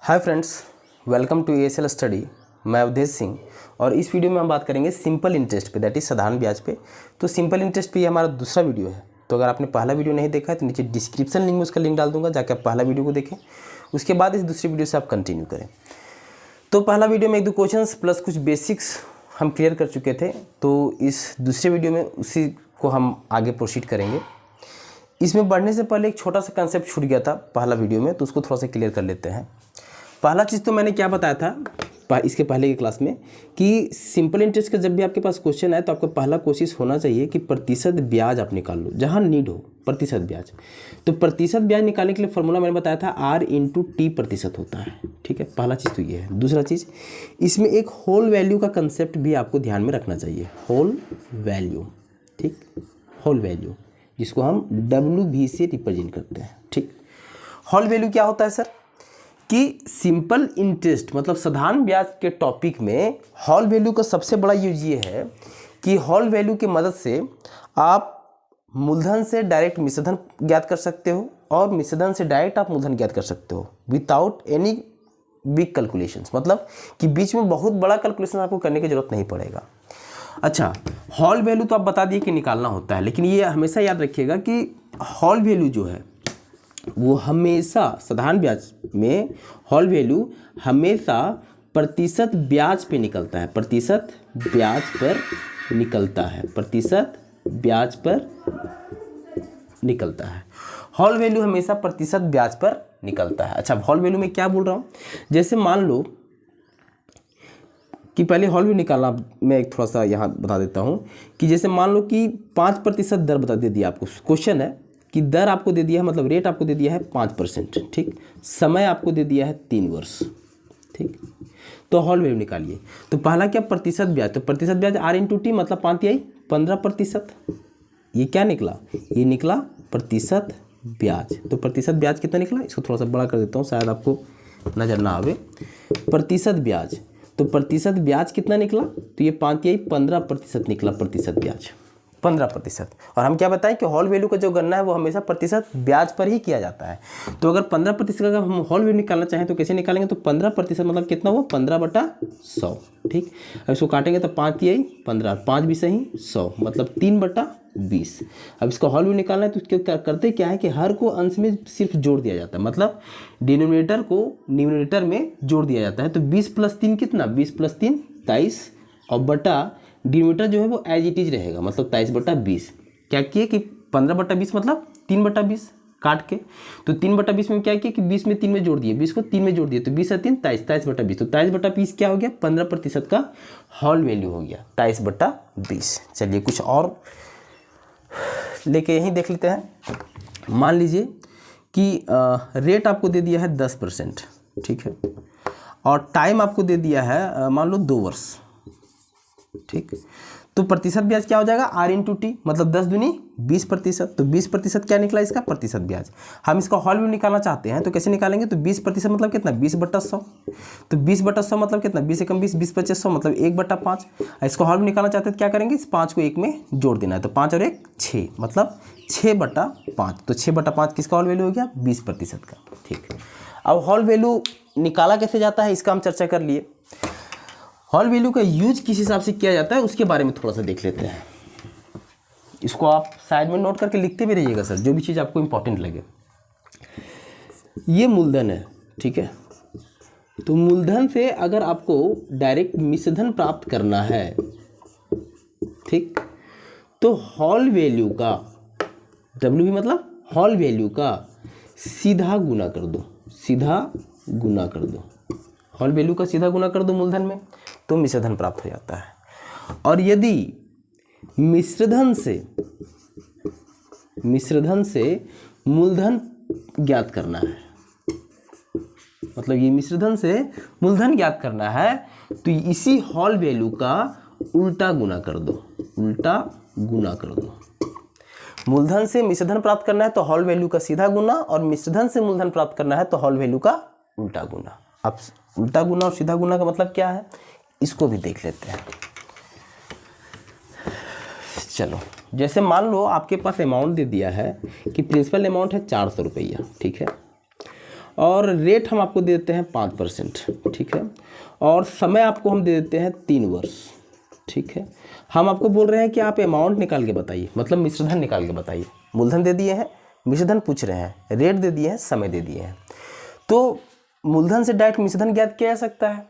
Hi friends, welcome to ASL study. मैं अवधेश सिंह और इस वीडियो में हम बात करेंगे सिंपल इंटरेस्ट पे, दैट इज साधारण ब्याज पे। तो सिंपल इंटरेस्ट पे ये हमारा दूसरा वीडियो है। तो अगर आपने पहला वीडियो नहीं देखा है तो नीचे डिस्क्रिप्शन लिंक में उसका लिंक डाल दूंगा, जाकर आप पहला वीडियो को देखें। उसके बाद इस दूसरी वीडियो से आप कंटिन्यू करें। तो पहला वीडियो में एक दो क्वेश्चन प्लस कुछ बेसिक्स हम क्लियर कर चुके थे। तो इस दूसरे वीडियो में उसी को हम आगे प्रोसीड करेंगे। इसमें बढ़ने से पहले एक छोटा सा कंसेप्ट छूट गया था पहला वीडियो में, तो उसको थोड़ा सा क्लियर कर लेते हैं। पहला चीज़ तो मैंने क्या बताया था इसके पहले की क्लास में कि सिंपल इंटरेस्ट का जब भी आपके पास क्वेश्चन आए तो आपका पहला कोशिश होना चाहिए कि प्रतिशत ब्याज आप निकाल लो, जहाँ नीड हो प्रतिशत ब्याज। तो प्रतिशत ब्याज निकालने के लिए फॉर्मूला मैंने बताया था R/T प्रतिशत होता है। ठीक है, पहला चीज़ तो ये है। दूसरा चीज़, इसमें एक होल वैल्यू का कंसेप्ट भी आपको ध्यान में रखना चाहिए। होल वैल्यू, ठीक, होल वैल्यू जिसको हम WV से रिप्रेजेंट करते हैं। ठीक, होल वैल्यू क्या होता है सर कि सिंपल इंटरेस्ट मतलब साधारण ब्याज के टॉपिक में हॉल वैल्यू का सबसे बड़ा यूज ये है कि हॉल वैल्यू की मदद से आप मूलधन से डायरेक्ट मिश्रधन ज्ञात कर सकते हो और मिश्रधन से डायरेक्ट आप मूलधन ज्ञात कर सकते हो विदाउट एनी बिग कैलकुलेशंस, मतलब कि बीच में बहुत बड़ा कैलकुलेशन आपको करने की जरूरत नहीं पड़ेगा। अच्छा, हॉल वैल्यू तो आप बता दिए कि निकालना होता है, लेकिन ये हमेशा याद रखिएगा कि हॉल वैल्यू जो है वो हमेशा साधारण ब्याज में हॉल वैल्यू हमेशा प्रतिशत ब्याज पे निकलता है, प्रतिशत ब्याज पर निकलता है, प्रतिशत ब्याज पर निकलता है। हॉल वैल्यू हमेशा प्रतिशत ब्याज पर निकलता है। अच्छा, हॉल वैल्यू में क्या बोल रहा हूँ, जैसे मान लो कि पहले हॉल वैल्यू निकालना मैं एक थोड़ा सा यहाँ बता देता हूँ कि जैसे मान लो कि 5% दर बता दे दिया आपको, क्वेश्चन है कि दर आपको दे दिया है, मतलब रेट आपको दे दिया है 5%, ठीक, समय आपको दे दिया है 3 वर्ष, ठीक। तो हॉल वैल्यू निकालिए। तो पहला क्या, प्रतिशत ब्याज। तो प्रतिशत ब्याज R/T मतलब 15%। ये क्या निकला, ये निकला प्रतिशत ब्याज। तो प्रतिशत ब्याज कितना निकला, इसको थोड़ा सा बड़ा कर देता हूँ शायद आपको नज़र ना आवे। प्रतिशत ब्याज, तो प्रतिशत ब्याज कितना निकला, तो ये 15% निकला प्रतिशत ब्याज, 15%। और हम क्या बताएं कि हॉल वैल्यू का जो गणना है वो हमेशा प्रतिशत ब्याज पर ही किया जाता है। तो अगर 15% का हम हॉल वैल्यू निकालना चाहें तो कैसे निकालेंगे, तो 15% मतलब कितना हुआ, 15/100, ठीक। अब इसको काटेंगे तो 5 यही 15, 5 भी सही 100 मतलब 3/20। अब इसका हॉल वैल्यू निकालना है तो करते क्या है कि हर को अंश में सिर्फ जोड़ दिया जाता है, मतलब डिनोमिनेटर को न्यूमरेटर में जोड़ दिया जाता है। तो 20 + 3 कितना, 20 + 3 23 और बटा डिनोमिनेटर जो है वो एज इट इज रहेगा, मतलब 23/20। क्या किए कि 15/20 मतलब 3/20 काट के, तो 3/20 में क्या किया कि 20 में 3 में जोड़ दिए, 20 को 3 में जोड़ दिए, तो 20 और 3 23, 23/20। तो 23/20 क्या हो गया, 15% का हॉल वैल्यू हो गया 23/20। चलिए कुछ और लेके यहीं देख लेते हैं। मान लीजिए कि रेट आपको दे दिया है 10%, ठीक है, और टाइम आपको दे दिया है मान लो 2 वर्ष, ठीक। तो प्रतिशत ब्याज क्या हो जाएगा, R/T मतलब 10 दूनी 20%। तो 20% क्या निकला इसका, प्रतिशत ब्याज। हम इसका हॉल वैल्यू निकालना चाहते हैं तो कैसे निकालेंगे, तो 20% मतलब कितना, 20/100। तो 20/100 मतलब कितना, 20 × 20 20/25 100 मतलब 1/5। इसका हॉल वैल्यू निकालना चाहते हैं तो क्या करेंगे, इस 5 को 1 में जोड़ देना है, तो 5 और 1 6 मतलब 6/5। तो 6/5 किसका हॉल वैल्यू हो गया, 20% का, ठीक। अब हॉल वैल्यू निकाला कैसे जाता है इसका हम चर्चा कर लिए। हॉल वैल्यू का यूज किस हिसाब से किया जाता है उसके बारे में थोड़ा सा देख लेते हैं। इसको आप साइड में नोट करके लिखते भी रहिएगा सर, जो भी चीज़ आपको इंपॉर्टेंट लगे। ये मूलधन है, ठीक है। तो मूलधन से अगर आपको डायरेक्ट मिश्रधन प्राप्त करना है, ठीक, तो हॉल वैल्यू का WV मतलब हॉल वैल्यू का सीधा गुना कर दो, सीधा गुना कर दो, हॉल वैल्यू का सीधा गुना कर दो मूलधन में, तो मिश्रधन प्राप्त हो जाता है। और यदि मिश्रधन से मूलधन ज्ञात करना है, मतलब ये मिश्रधन से मूलधन ज्ञात करना है, तो इसी हॉल वैल्यू का उल्टा गुना कर दो, उल्टा गुना कर दो। मूलधन से मिश्रधन प्राप्त करना है तो हॉल वैल्यू का सीधा गुना, और मिश्रधन से मूलधन प्राप्त करना है तो हॉल वैल्यू का उल्टा गुना। अब उल्टा गुना और सीधा गुना का मतलब क्या है, इसको भी देख लेते हैं। चलो, जैसे मान लो आपके पास अमाउंट दे दिया है कि प्रिंसिपल अमाउंट है 400 रुपया, ठीक है, और रेट हम आपको दे देते हैं 5%, ठीक है। और समय आपको हम दे देते हैं 3 वर्ष, ठीक है। हम आपको बोल रहे हैं कि आप अमाउंट निकाल के बताइए, मतलब मिश्रधन निकाल के बताइए। मूलधन दे दिए हैं, मिश्रधन पूछ रहे हैं, रेट दे दिए हैं, समय दे दिए हैं। तो मूलधन से डायरेक्ट मिश्रधन ज्ञात किया जा सकता है,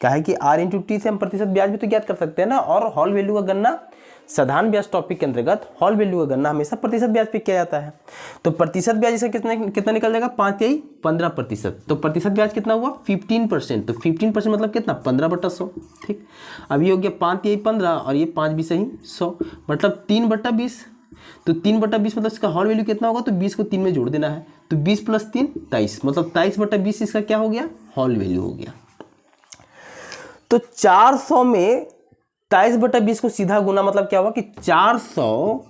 क्या है कि R इंटू टी से हम प्रतिशत ब्याज भी तो ज्ञात कर सकते हैं ना। और हॉल वैल्यू का गणना साधारण ब्याज टॉपिक के अंतर्गत हॉल वैल्यू का गणना हमेशा प्रतिशत ब्याज पे किया जाता है। तो प्रतिशत ब्याज इसका कितना निकल जाएगा, 5 या 15%। तो प्रतिशत ब्याज कितना हुआ 15%। तो 15% मतलब कितना 15/100, ठीक। अब ये हो गया 5 या 15 और ये 5 भी सही 100, मतलब 3/20। तो 3/20 मतलब इसका हॉल वैल्यू कितना होगा, तो 20 को 3 में जोड़ देना है। तो 20 + 3 23, मतलब 23/20 इसका क्या हो गया, हॉल वैल्यू हो गया। तो 400 में 23/20 को सीधा गुना, मतलब क्या हुआ कि 400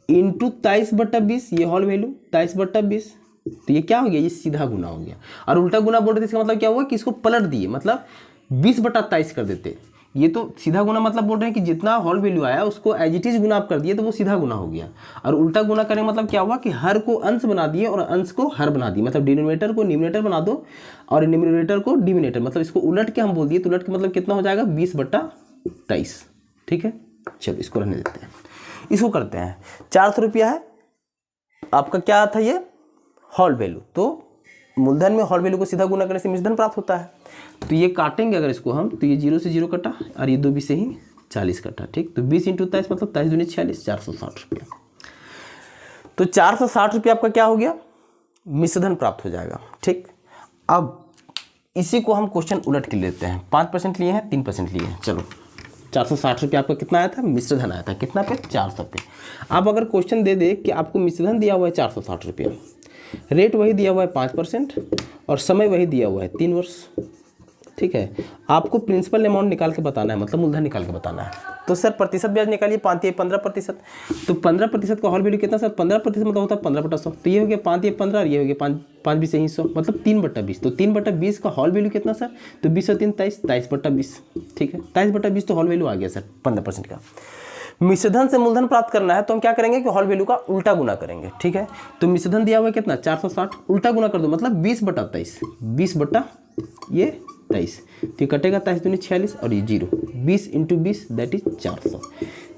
इंटू 23/20, ये हॉल वैल्यू 23/20। तो ये क्या हो गया, ये सीधा गुना हो गया। और उल्टा गुना बोल रहे थे, इसका मतलब क्या हुआ कि इसको पलट दिए, मतलब 20/23 कर देते। ये तो सीधा गुना मतलब बोल रहे हैं कि जितना हॉल वैल्यू आया उसको एज इट इज गुना आप कर दिए तो वो सीधा गुना हो गया। और उल्टा गुना करने मतलब क्या हुआ कि हर को अंश बना दिए और अंश को हर बना दिए, मतलब डिनोमिनेटर को न्यूमरेटर बना दो और न्यूमरेटर को डिनोमिनेटर, मतलब इसको उलट के हम बोल दिए। तो उलट के मतलब कितना हो जाएगा 20/23, ठीक है। चलो इसको रहने देते हैं, इसको करते हैं। 400 रुपया है आपका, क्या था ये हॉल वैल्यू। तो मूलधन में हॉल वैल्यू को सीधा गुना करने से मिश्रधन प्राप्त होता है। तो ये काटेंगे अगर इसको हम, तो ये 0 से 0 कटा और ये 2 भी से ही 40 कटा, ठीक। तो 20 इंटू 23 मतलब 23 दूनी 46, 460 रुपया। तो 460 रुपया आपका क्या हो गया, मिश्रधन प्राप्त हो जाएगा, ठीक। अब इसी को हम क्वेश्चन उलट के लेते हैं। 5% लिए हैं, 3% लिए हैं। चलो 460 रुपया आपका कितना आया था, मिश्रधन आया था, कितना पे 400 पे। अब अगर क्वेश्चन दे दे कि आपको मिश्रधन दिया हुआ है 460 रुपया, रेट वही दिया हुआ है 5% और समय वही दिया हुआ है 3 वर्ष, ठीक है। आपको प्रिंसिपल अमाउंट निकाल के बताना है, मतलब मूलधन निकाल के बताना है। तो सर प्रतिशत ब्याज निकालिए, 5 या 15%। तो 15% का हॉल वैल्यू कितना सर, 15% मतलब होता है 15/100। तो ये हो गया 5 या 15 और ये हो गया 5 भी सही 100, मतलब 3/20। तो 3/20 का हॉल वैल्यू कितना सर, तो 20 और 3 23, 23/20, ठीक है। 23/20 तो हॉल वैल्यू आ गया सर 15% का। मिश्रधन से मूलधन प्राप्त करना है तो हम क्या करेंगे कि हॉल वैल्यू का उल्टा गुना करेंगे, ठीक है। तो मिश्रधन दिया हुआ है कितना 460, उल्टा गुना कर दो मतलब 20/23, 20/23, तो ये कटेगा 23 दूनी 46 और ये 0, 20 इंटू 20 दैट इज 400।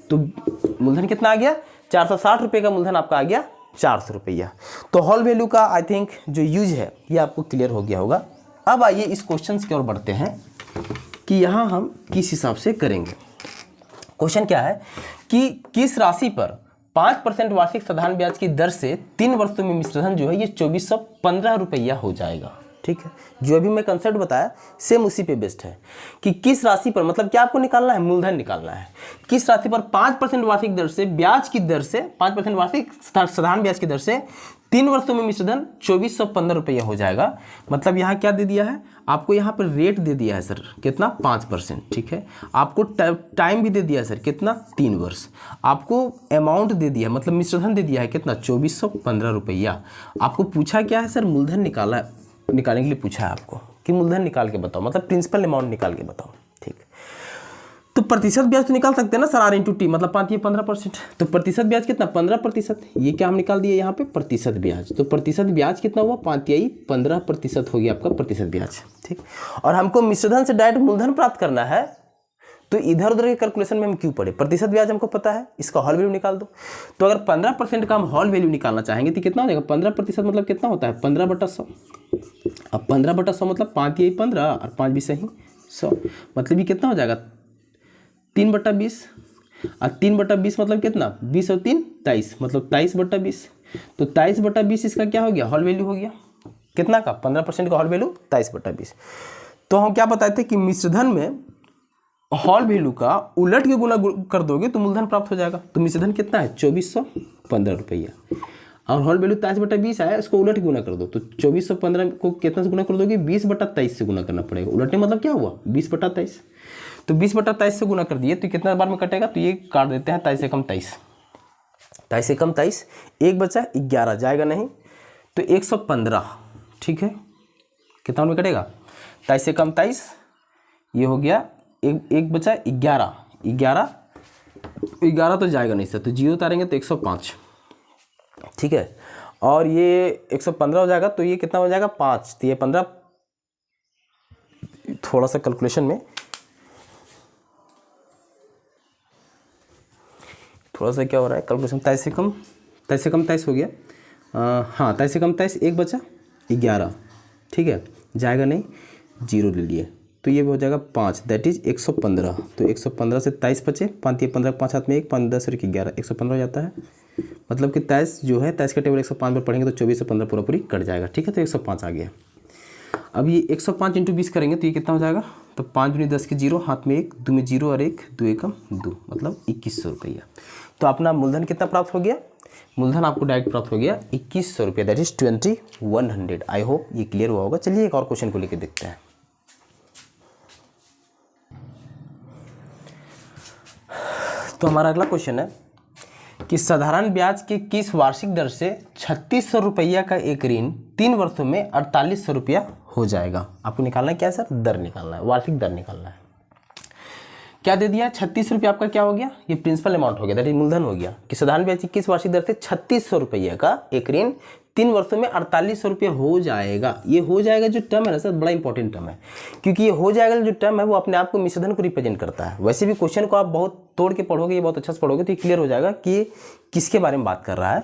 तो मूलधन कितना आ गया, 460 रुपये का मूलधन आपका आ गया 400 रुपया। तो हॉल वैल्यू का आई थिंक जो यूज है ये आपको क्लियर हो गया होगा। अब आइए इस क्वेश्चन की ओर बढ़ते हैं कि यहाँ हम किस हिसाब से करेंगे। क्वेश्चन क्या है कि किस राशि पर 5% वार्षिक साधारण ब्याज की दर से 3 वर्षों में मिश्रधन जो है ये 2415 रुपया हो जाएगा, ठीक है। जो अभी मैं कंसेप्ट बताया सेम उसी पे बेस्ड है कि किस राशि पर, मतलब क्या आपको निकालना है, मूलधन निकालना है। किस राशि पर 5% वार्षिक दर से ब्याज की दर से 5% वार्षिक साधारण ब्याज की दर से 3 वर्षों में मिश्रधन 2415 रुपया हो जाएगा। मतलब यहाँ क्या दे दिया है आपको, यहाँ पर रेट दे दिया है सर कितना 5%, ठीक है। आपको टाइम भी दे दिया है सर कितना 3 वर्ष। आपको अमाउंट दे दिया है, मतलब मिश्रधन दे दिया है कितना 2415 रुपया। आपको पूछा क्या है सर, मूलधन निकालने के लिए पूछा है आपको कि मूलधन निकाल के बताओ, मतलब प्रिंसिपल अमाउंट निकाल के बताओ, ठीक। तो प्रतिशत ब्याज तो निकाल सकते हैं ना सर, R इंटू टी मतलब 5 या 15%। तो प्रतिशत ब्याज कितना 15%, ये क्या हम निकाल दिए यहाँ पे प्रतिशत ब्याज। तो प्रतिशत ब्याज कितना हुआ 5 या 15% हो गया आपका प्रतिशत ब्याज, ठीक। और हमको मिश्रधन से डायरेक्ट मूलधन प्राप्त करना है तो इधर उधर के कैलकुलेशन में हम क्यों पड़े, प्रतिशत ब्याज हमको पता है, इसका हॉल वैल्यू निकाल दो। तो अगर 15% का हम हॉल वैल्यू निकालना चाहेंगे तो कितना हो जाएगा, 15% मतलब कितना होता है 15/100। अब 15/100 मतलब 5 या 15 और 5 भी सही 100, मतलब ये कितना हो जाएगा 3/20 और 3/20 मतलब कितना 20 और 3 23, मतलब 23/20। तो 23/20 इसका क्या हो गया, हॉल वैल्यू हो गया कितना का 15% का हॉल वैल्यू 23/20। तो हम क्या बताए थे कि मिश्रधन में हॉल वैल्यू का उलट के गुना कर दोगे तो मूलधन प्राप्त हो जाएगा। तो मिश्रधन कितना है 2415 रुपया और हॉल वैल्यू 23/20 आया, इसको उलट गुना कर दो। तो 2415 को कितना से गुना कर दोगे 20/23 से गुना करना पड़ेगा। उलटने मतलब क्या हुआ 20/23। तो 20/23 से गुना कर दिए तो कितना बार में कटेगा, तो ये काट देते हैं 23 से कम 23, 23 से कम 23, एक बचा 11 जाएगा नहीं तो 115, ठीक है। कितना में कटेगा 23 से कम 23, ये हो गया एक बचा 11, 11 तो जाएगा नहीं सर, तो 0 उतारेंगे तो 105, ठीक है। और ये 115 हो जाएगा, तो ये कितना हो जाएगा 5, तो ये 15, थोड़ा सा कैलकुलेशन में थोड़ा सा क्या हो रहा है कैलकुलेशन, 23 से कम 23 हो गया, हाँ 23 से कम 23, 1 बचा 11, ठीक है, जाएगा नहीं, 0 ले लिए, तो ये हो जाएगा 5, दैट इज 115। तो 115 से 23 बचे, 5 ये 15, 5 हाथ में 1, 5 10 और 11, 115 हो जाता है। मतलब कि 23 जो है 23 का टेबल 105 पर पढ़ेंगे तो 24 से 15 पूरा पूरी कट जाएगा, ठीक है, तो 105 आ गया। अब ये 105 इंटू 20 करेंगे तो ये कितना हो जाएगा, तो 5 दूनी 10 के 0, हाथ में 1, 2 में 0 और 1, 2 एकम 2, मतलब 2100 रुपया। तो अपना मूलधन कितना प्राप्त हो गया, मूलधन आपको डायरेक्ट प्राप्त हो गया 2100 रुपया, दैट इज 2100। आई होप ये क्लियर हुआ होगा। चलिए एक और क्वेश्चन को लेकर देखते हैं। तो हमारा अगला क्वेश्चन है कि साधारण ब्याज के किस वार्षिक दर से 3600 रुपया का एक ऋण 3 वर्षों में 4800 रुपया हो जाएगा। आपको निकालना है क्या है सर, दर निकालना है, वार्षिक दर निकालना है। क्या दे दिया, 36 रुपया आपका क्या हो गया, ये प्रिंसिपल अमाउंट हो गया, दैट इज मूलधन हो गया, कि साधारण ब्याज की किस वार्षिक दर से 3600 रुपया का एक ऋण 3 वर्षों में 4800 रुपये हो जाएगा। ये हो जाएगा जो टर्म है ना सर, बड़ा इंपॉर्टेंट टर्म है, क्योंकि ये हो जाएगा जो टर्म है वो अपने आप को मिश्रधन को रिप्रेजेंट करता है। वैसे भी क्वेश्चन को आप बहुत तोड़ के पढ़ोगे, ये बहुत अच्छा से पढ़ोगे तो ये क्लियर हो जाएगा कि किसके बारे में बात कर रहा है।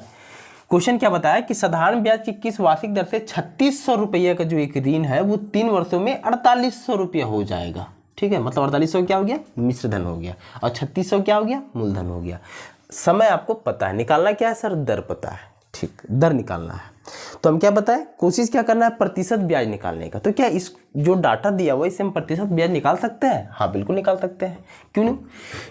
क्वेश्चन क्या बताया कि साधारण ब्याज की किस वार्षिक दर से 3600 रुपये का जो एक ऋण है वो 3 वर्षों में 4800 रुपये हो जाएगा, ठीक है, मतलब 4800 क्या हो गया, मिश्रधन हो गया, और 3600 क्या हो गया, मूलधन हो गया। समय आपको पता है, निकालना क्या है सर, दर पता है, ठीक, दर निकालना है। तो हम क्या बताएं, कोशिश क्या करना है, प्रतिशत ब्याज निकालने का। तो क्या इस जो डाटा दिया हुआ इससे हम प्रतिशत ब्याज निकाल सकते हैं, हाँ बिल्कुल निकाल सकते हैं, क्यों नहीं।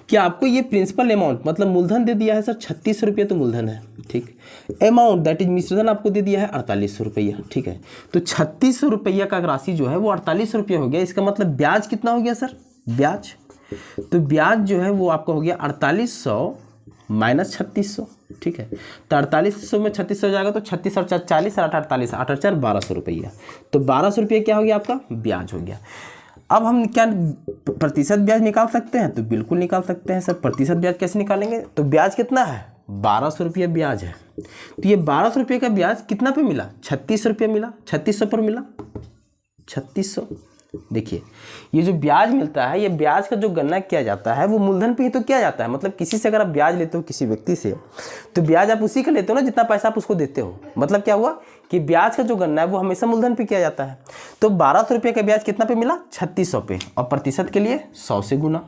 क्या आपको ये प्रिंसिपल अमाउंट मतलब मूलधन दे दिया है सर 3600 रुपये, तो मूलधन है, ठीक, अमाउंट दैट इज मिश्रधन आपको दे दिया है 4800 रुपया, ठीक है, तो 3600 रुपया का राशि जो है वो 4800 रुपया हो गया। इसका मतलब ब्याज कितना हो गया सर, ब्याज, तो ब्याज जो है वो आपका हो गया 4800 माइनस 3600, ठीक है, तो 4800 में 3600 हो जाएगा, तो 36 और 40 और 48, 8 4 1200 रुपया, तो 1200 रुपये क्या हो गया आपका, ब्याज हो गया। अब हम क्या प्रतिशत ब्याज निकाल सकते हैं, तो बिल्कुल निकाल सकते हैं सर। प्रतिशत ब्याज कैसे निकालेंगे, तो ब्याज कितना है, 1200 रुपया ब्याज है, तो ये 1200 रुपये का ब्याज कितना पे मिला, 3600 रुपया मिला, 3600 पर मिला 3600। देखिए ये जो ब्याज मिलता है, ये ब्याज का जो गणना किया जाता है वो मूलधन पे ही तो किया जाता है। मतलब किसी से अगर आप ब्याज लेते हो किसी व्यक्ति से, तो ब्याज आप उसी का लेते हो ना जितना पैसा आप उसको देते हो। मतलब क्या हुआ कि ब्याज का जो गणना है वो हमेशा मूलधन पे किया जाता है। तो 1200 रुपये का ब्याज कितना पे मिला, 3600 पे, और प्रतिशत के लिए 100 से गुना।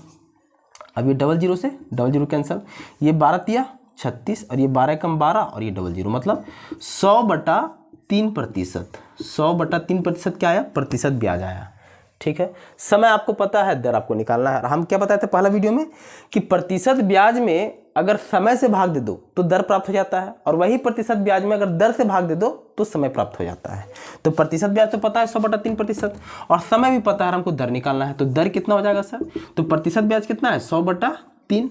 अब ये 00 से 00 कैंसल, ये 12 तिया 36 और ये 12 कम 12 और ये 00, मतलब 100/3%। 100/3% क्या आया, प्रतिशत ब्याज आया, ठीक है। समय आपको पता है, दर आपको निकालना है। हम क्या बताए थे पहला वीडियो में कि प्रतिशत ब्याज में अगर समय से भाग दे दो तो दर प्राप्त हो जाता है, और वही प्रतिशत ब्याज में अगर दर से भाग दे दो तो समय प्राप्त हो जाता है। तो प्रतिशत ब्याज तो पता है 100/3%, और समय भी पता है, हमको दर निकालना है। तो दर कितना हो जाएगा सर, तो प्रतिशत ब्याज कितना है 100/3,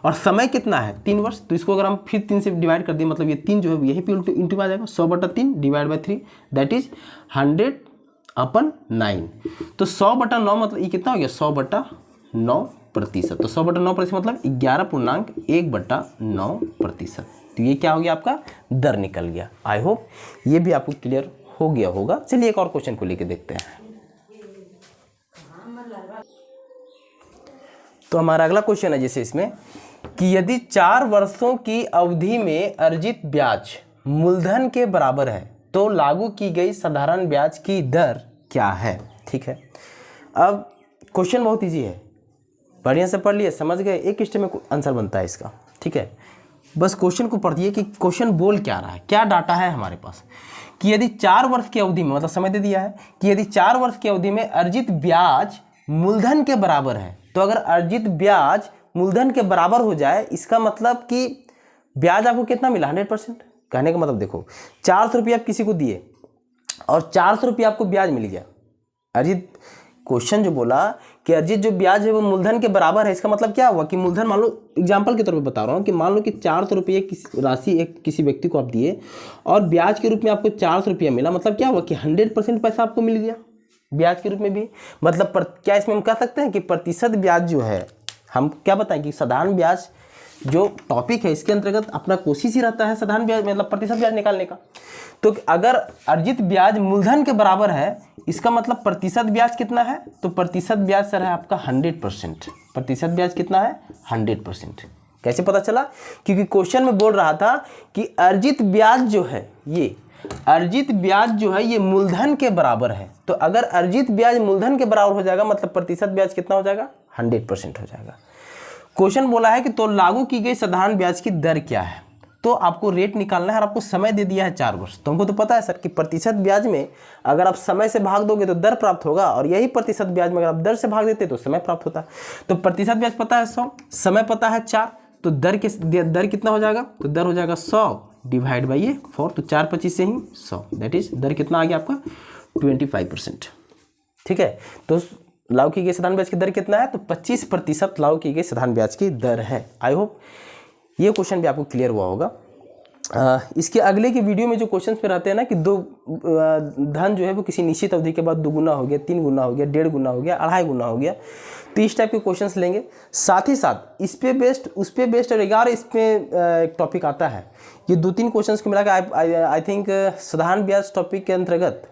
और समय कितना है 3 वर्ष। तो इसको अगर हम फिर 3 से डिवाइड कर दें, मतलब ये 3 जो है यही पे इंटू आ जाएगा, 100/3 डिवाइड बाई 3 दैट इज 100/9। तो 100/9 मतलब ये कितना हो गया, 100/9%। तो 100/9% मतलब 11.1/9%। तो ये क्या हो गया, आपका दर निकल गया। आई होप ये भी आपको क्लियर हो गया होगा। चलिए एक और क्वेश्चन को लेके देखते हैं। तो हमारा अगला क्वेश्चन है जैसे इसमें कि यदि 4 वर्षों की अवधि में अर्जित ब्याज मूलधन के बराबर है तो लागू की गई साधारण ब्याज की दर क्या है, ठीक है। अब क्वेश्चन बहुत इजी है, बढ़िया से पढ़ लिए, समझ गए, एक स्टेप में आंसर बनता है इसका, ठीक है। बस क्वेश्चन को पढ़िए कि क्वेश्चन बोल क्या रहा है, क्या डाटा है हमारे पास, कि यदि 4 वर्ष की अवधि में, मतलब समय दे दिया है कि यदि 4 वर्ष की अवधि में अर्जित ब्याज मूलधन के बराबर है, तो अगर अर्जित ब्याज मूलधन के बराबर हो जाए इसका मतलब कि ब्याज आपको कितना मिला, 100%। कहने का मतलब देखो 400 रुपये आप किसी को दिए और 400 रुपये आपको ब्याज मिल गया। अर्जित क्वेश्चन जो बोला कि अर्जित जो ब्याज है वो मूलधन के बराबर है, इसका मतलब क्या हुआ कि मूलधन, मान लो एग्जांपल के तौर पे बता रहा हूँ कि मान लो कि 400 रुपये की राशि एक किसी व्यक्ति को आप दिए और ब्याज के रूप में आपको 400 रुपया मिला, मतलब क्या हुआ कि 100% पैसा आपको मिल गया ब्याज के रूप में भी। मतलब क्या इसमें हम कह सकते हैं कि प्रतिशत ब्याज जो है, हम क्या बताएं कि साधारण ब्याज जो टॉपिक है इसके अंतर्गत अपना कोशिश ही रहता है साधारण ब्याज मतलब प्रतिशत ब्याज निकालने का। तो अगर अर्जित ब्याज मूलधन के बराबर है, इसका मतलब प्रतिशत ब्याज कितना है, तो प्रतिशत ब्याज सर है आपका 100%। प्रतिशत ब्याज कितना है 100%। कैसे पता चला, क्योंकि क्वेश्चन में बोल रहा था कि अर्जित ब्याज जो है ये मूलधन के बराबर है। तो अगर अर्जित ब्याज मूलधन के बराबर हो जाएगा मतलब प्रतिशत ब्याज कितना हो जाएगा 100% हो जाएगा। क्वेश्चन बोला है कि तो लागू की गई साधारण ब्याज की दर क्या है, तो आपको रेट निकालना है और आपको समय दे दिया है 4 वर्ष। तो हमको तो पता है सर कि प्रतिशत ब्याज में अगर आप समय से भाग दोगे तो दर प्राप्त होगा, और यही प्रतिशत ब्याज में अगर आप दर से भाग देते तो समय प्राप्त होता। तो प्रतिशत ब्याज पता है 100, समय पता है 4, तो दर कितना हो जाएगा, तो दर हो जाएगा 100 डिवाइड बाई ये 4, तो 4 25 से ही 100, दैट इज दर कितना आ गया आपका 25%। ठीक है, तो लागू की गई साधारण ब्याज की दर कितना है, तो 25% लागू की गई साधारण ब्याज की दर है। आई होप ये क्वेश्चन भी आपको क्लियर हुआ होगा। इसके अगले के वीडियो में जो क्वेश्चंस पे रहते हैं ना कि धन जो है वो किसी निश्चित अवधि के बाद 2 गुना हो गया, 3 गुना हो गया, 1.5 गुना हो गया, 2.5 गुना हो गया, तो इस टाइप के क्वेश्चंस लेंगे। साथ ही साथ इस पे बेस्ड उस पे बेस्ड और 11 इस पे एक टॉपिक आता है। ये 2-3 क्वेश्चंस को मिलाकर आई थिंक साधारण ब्याज टॉपिक के अंतर्गत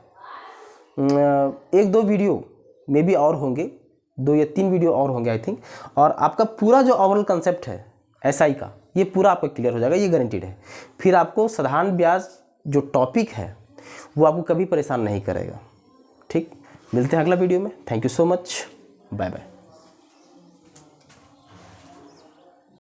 1-2 वीडियो मे बी और होंगे, 2 या 3 वीडियो और होंगे आई थिंक, और आपका पूरा जो ओवरऑल कंसेप्ट है एसआई का ये पूरा आपका क्लियर हो जाएगा, ये गारंटीड है। फिर आपको साधारण ब्याज जो टॉपिक है वो आपको कभी परेशान नहीं करेगा। ठीक, मिलते हैं अगला वीडियो में। Thank you so much, bye bye.